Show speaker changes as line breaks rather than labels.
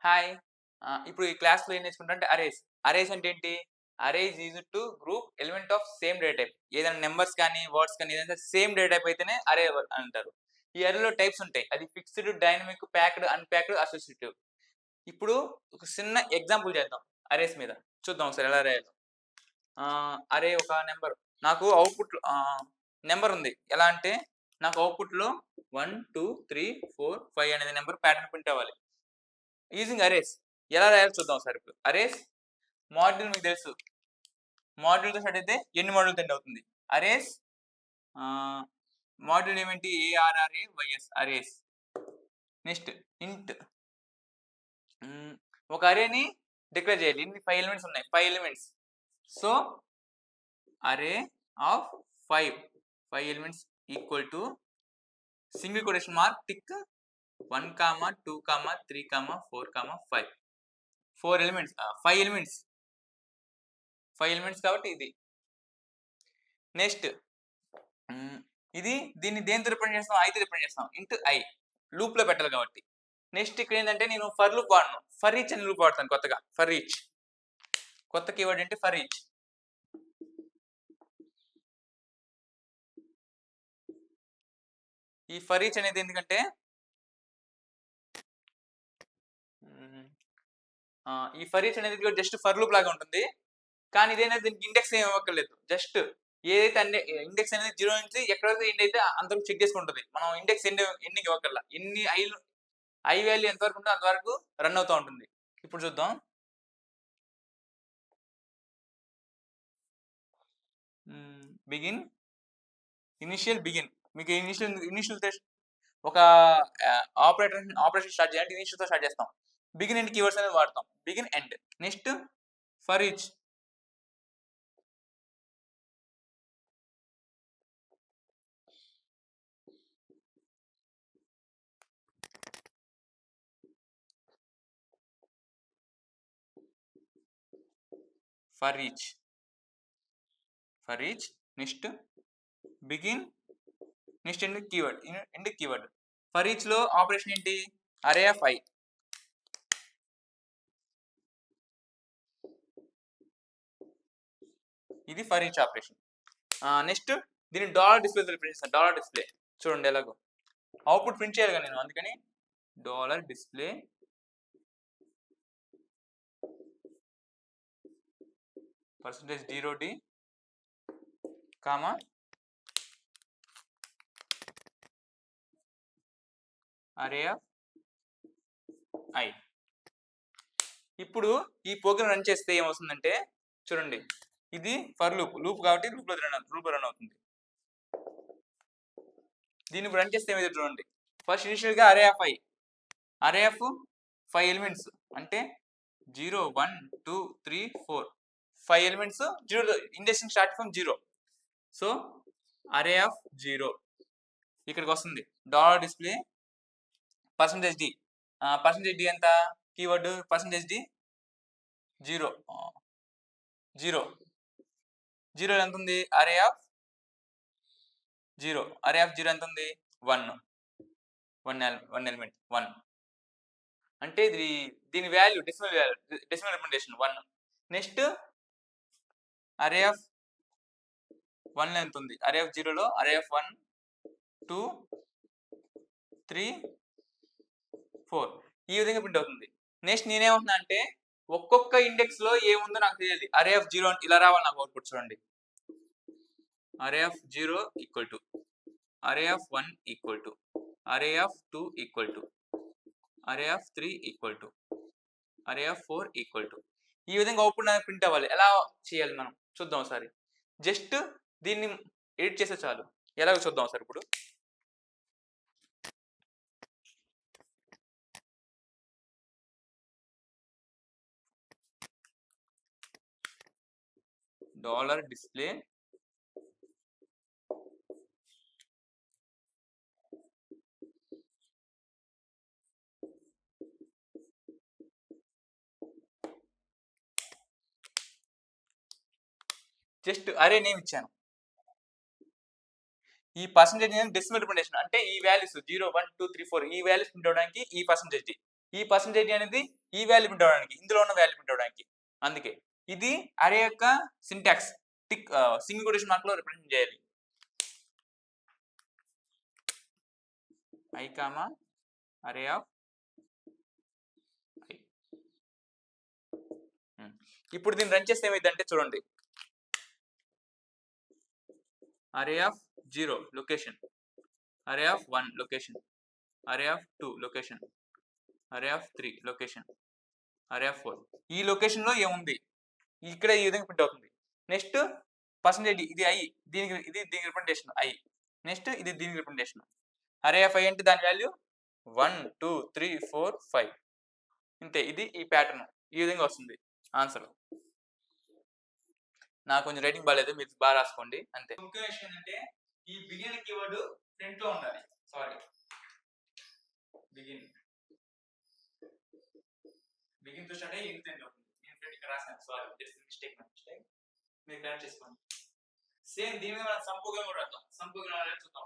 Hi. ఇప్పుడు ఈ క్లాస్‌లో ఏం నేర్చుకుంటాం అరేస్. అరేస్ అంటే ఏంటి? అరే is used to group element of same data type. ఏదైనా నంబర్స్ కానీ, వర్డ్స్ కానీ ఏదైనా సేమ్ డేటా టైప్ అయితేనే అరే అంటారు. ఈ అరేలో టైప్స్ ఉంటాయి. అది fixed, dynamic, packed, unpacked, associative. ఇప్పుడు ఒక చిన్న ఎగ్జాంపుల్ చేద్దాం అరేస్ మీద. చూద్దాం ఒకసారి ఎలా రాయాలో. అరే ఒక నంబర్. నాకు అవుట్‌పుట్ నంబర్ ఉంది. ఎలా అంటే నాకు అవుట్‌పుట్‌లో 1, 2, 3, 4, 5 అనేది నంబర్ ప్యాటర్న్ ప్రింట్ అవ్వాలి. Using arrays. ఎలా రాయాలో చూద్దాం ఒకసారి ఇప్పుడు. అరేస్ మాడ్యూల్ మీకు తెలుసు. మాడ్యూల్‌తో స్టార్ట్ అయితే ఎన్ని మాడ్యూల్‌తో ఎండ్ అవుతుంది. అరేస్ ఆహ్, మాడ్యూల్ ఏమేంటి? A R R A, Y S arrays. Next int ఒక అరేని డిక్లేర్ చేయాలి. ఎన్ని 5 ఎలిమెంట్స్ ఉన్నాయి. 5 ఎలిమెంట్స్. సో, అరే of 5 elements equal to single quotation mark tick 1, 2, 3, 4, 5. 4 elements 5 elements. 5 elements కాబట్టి ఇది. నెక్స్ట్ ఇది దీన్ని దేనితో రిప్రజెంట్ చేస్తాం? ఐతో రిప్రజెంట్ చేస్తాం. ఇంటూ ఐ లూప్‌లో పెట్టాలి కాబట్టి. నెక్స్ట్ ఇక్కడ ఏంటంటే నేను ఫర్ లూప్ వాడను. ఫర్ ఈచ్ అనే లూప్ వాడతాను కొత్తగా. For each. కొత్త కీవర్డ్ ఏంటి? For each. ఈ ఫర్ ఈచ్ అనేది ఎందుకంటే ఈ ఫర్ ఈచ్ అనేది జస్ట్ ఫర్ లూప్ లాగా ఉంటుంది. కానీ ఇదేంటంటే దీనికి ఇండెక్స్ ఏమి ఇవ్వక్కర్లేదు. జస్ట్ ఏదైతే ఇండెక్స్ అనేది 0 నుంచి ఎక్కడ వరకు ఎండ్ అయితే అంతవరకు చెక్ చేసుకుంటది. మనం ఇండెక్స్ ఎండింగ్ ఇవ్వక్కర్లా. ఎన్ని ఐ వాల్యూ ఎంత వరకు ఉందో అంతవరకు రన్ అవుతూ ఉంటుంది. ఇప్పుడు చూద్దాం. Begin begin. మీకు ఇనిషియల్ ఒక ఆపరేషన్ స్టార్ట్ చేయాలంటే ఇనిషియల్‌తో స్టార్ట్ చేస్తాం. బిగిన్ ఎండ్ కీవర్డ్స్ అనేది వాడతాం. Begin end. Next for each. For each. Next begin. Next end keyword. For each లో ఆపరేషన్ ఏంటి? అరే ఆఫ్ ఐ. ఇది ఫర్ ఈచ్ ఆపరేషన్. నెక్స్ట్ దీన్ని డాలర్ డిస్ప్లే రిప్రజెంట్ చేస్తాను. డాలర్ డిస్ప్లే చూడండి ఎలాగో. అవుట్పుట్ ప్రింట్ చేయాలి నేను, అందుకని డాలర్ డిస్ప్లే %0d కామా అరే ఆఫ్ ఐ. ఇప్పుడు ఈ ప్రోగ్రామ్ రన్ చేస్తే ఏమవుతుందంటే చూడండి, ఇది ఫర్ లూప్ కాబట్టి లూప్ రన్ అవుతుంది. దీన్ని రన్ చేస్తే ఏమైతే చూడండి. ఫస్ట్ ఇనిషియల్ గా అరే ఆఫ్ 5 ఎలిమెంట్స్ అంటే 0, 1, 2, 3, 4 5 elements 0 indexing start from 0. So అరే ఆఫ్ 0 ఇక్కడికి వస్తుంది. Dollar display %d. %d ఎంత? Keyword %d 0. 0 ఎంత ఉంది? అరే ఆఫ్ 0 ఎంత ఉంది? 1 ఎలిమెంట్ 1 అంటే దీని వాల్యూ డెసిమల్ రిప్రజెంటేషన్ 1. నెక్స్ట్ అరే ఆఫ్ 1 ఎంత ఉంది? అరే ఆఫ్ 0లో అరే ఆఫ్ 1, 2, 3, 4 ఈ విధంగా ప్రింట్ అవుతుంది. నెక్స్ట్ నేనేమంటున్నా అంటే ఒక్కొక్క ఇండెక్స్ లో ఏముందో నాకు తెలియాలి. అరే ఆఫ్ 0 ఇలా రావాలి నాకు అవుట్పుట్ చూడండి. అరే ఆఫ్ 0 ఈక్వల్ టు అరే ఆఫ్ 1 ఈక్వల్ టు అరే ఆఫ్ 2 ఈక్వల్ టు అరే ఆఫ్ 3 ఈక్వల్ టు అరే ఆఫ్ 4 ఈక్వల్ టు ఈ విధంగా అవుట్పుట్ నాకు ప్రింట్ అవ్వాలి. ఎలా చేయాలి మనం చూద్దాం ఒకసారి. జస్ట్ దీన్ని ఎడిట్ చేస్తే చాలు. ఎలాగో చూద్దాం ఒకసారి ఇప్పుడు. డాలర్ డిస్ప్లే జస్ట్ అరే నేమ్ ఇచ్చాను. ఈ పర్సంటేజ్ అనేది డెసిమల్ రిప్రజెంటేషన్ అంటే ఈ వాల్యూస్ 0, 1, 2, 3, 4 ఈ వాల్యూస్ ప్రింట్ అవడానికి ఈ పర్సంటేజ్. ఈ పర్సంటేజ్ అనేది ఈ వాల్యూ ప్రింట్ అవ్వడానికి, ఇందులో ఉన్న వాల్యూ ప్రింట్ అవ్వడానికి. అందుకే ఇది అరే యొక్క syntax. Tick single quotation mark లో రిప్రజెంట్ చేయాలి. ఐ కామా అరే ఆఫ్ ఐ. ఇప్పుడు దీన్ని రన్ చేస్తే ఏమైందంటే చూడండి, అరే ఆఫ్ 0 లొకేషన్, అరే ఆఫ్ 1 లొకేషన్, అరే ఆఫ్ 2 లొకేషన్, అరే ఆఫ్ 3 లొకేషన్, అరే ఆఫ్ 4. ఈ లొకేషన్ లో ఏముంది ఇక్కడ ఈ విధంగా ప్రింట్ అవుతుంది. నెక్స్ట్ పర్సంటేజ్ ఇది ఐ, ఇది దీనికి రిప్రజెంటేషన్ ఐ. నెక్స్ట్ ఇది దీనికి రిప్రజెంటేషన్. అరే ఆఫ్ ఐ అంటే దాని వాల్యూ 1 2 3 4 5. ఇంతే, ఇది ఈ ప్యాటర్న్ ఈ విధంగా వస్తుంది ఆన్సర్. నాకు కొంచెం రైటింగ్ బాగాలేదు, మీరు బాగా రాసుకోండి అంతే. ముఖ్యమైన విషయం ఏంటంటే ఈ బిగిన్ కీవర్డ్ ఫ్రంట్ లో ఉండాలి. సారీ, బిగిన్ తో స్టార్ట్ అయ్యి ఎండ్ అవుతుంది. నేను ఫ్రంట్ ఇక్కడ రాసాను, సారీ, జస్ట్ మిస్టేక్ మీరు కరెక్ట్ చేసుకోండి. సేమ్ దీని మీద మనం సంపూర్ణంగా కూడా రాద్దాం. సంపూర్ణంగా చూద్దాం.